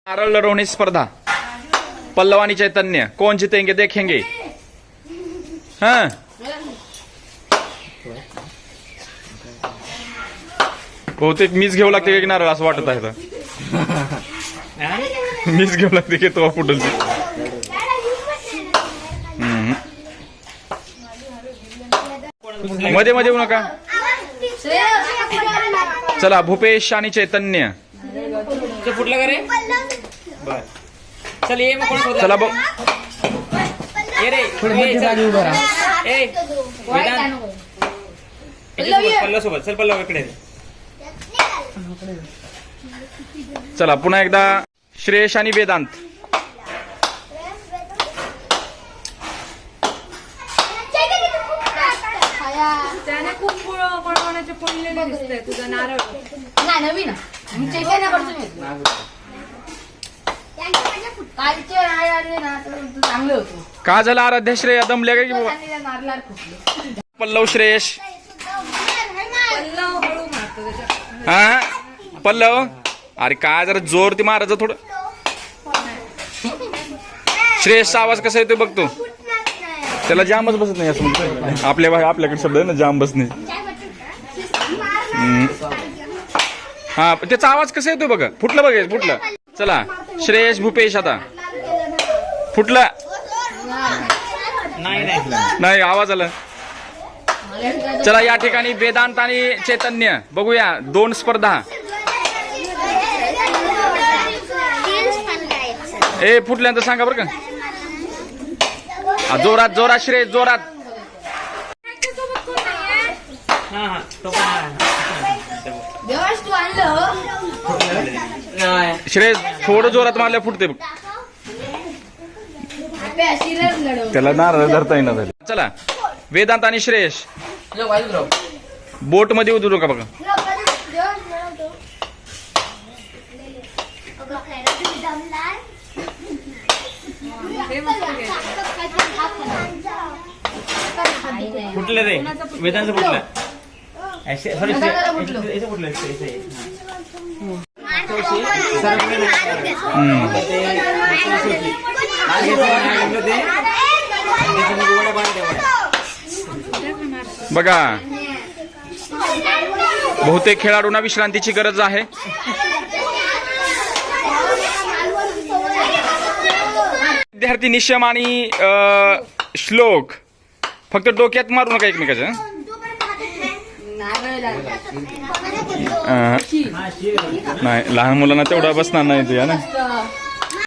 नारळ लढवणी स्पर्धा पल्लव आणि चैतन्य कौन जीतेंगे देखेंगे। हाँ बहुतेक मीच घेऊ लागते की नारळ असं वाटत आहे मीच घेऊ लागते की तो फुटल मध्ये मध्ये येऊ नका। चला भूपेश आणि चैतन्य फुटला का रे बर चल ये मग कोण चला बघ ये रे ए वेदांत पल्लव सोबत चल पल्लव इकडे चला पुन्हा एकदा श्रेयश आणि वेदांत त्याने खूप पळवण्याचे पडलेले दिसतंय तुझा नारळ नाही नवीन मी चैतन्याकडून कालचे आले ना चांगलं होतं का झालं आराध्या श्रेय दमल्या का की बाबा नारळाला फुटले पल्लव श्रेयश पल्लव हळू मारतो त्याच्या हा पल्लव अरे काय जरा जोर ती मारायचं थोडं श्रेयसचा आवाज कसा येतोय बघतो त्याला जामच बसत नाही असं आपल्याकडे शब्द आहे ना जाम बसणे हा त्याचा आवाज कसा येतोय बघा फुटलं बघ फुटलं चला श्रेयश भूपेश आता फुटलं नाही आवाज आला चला या ठिकाणी वेदांत आणि चैतन्य बघूया दोन स्पर्धा ए फुटल्यानंतर सांगा बरं का जोरात जोरात श्रेय जोरात श्रेय थोडं जोरात मारल्या फुटते बघ त्याला नारळ धरता येईना झालं चला वेदांत आणि श्रेयश बोट मध्ये उतरू का बघा फुटले रे वेदांत फुटलं सॉरी फुटलं बघा बहुतेक खेळाडूंना विश्रांतीची गरज आहे विद्यार्थी निशम आणि श्लोक फक्त डोक्यात मारू नका एकमेकाच्या नाही लहान मुलांना तेवढा बसणार नाही तुया ना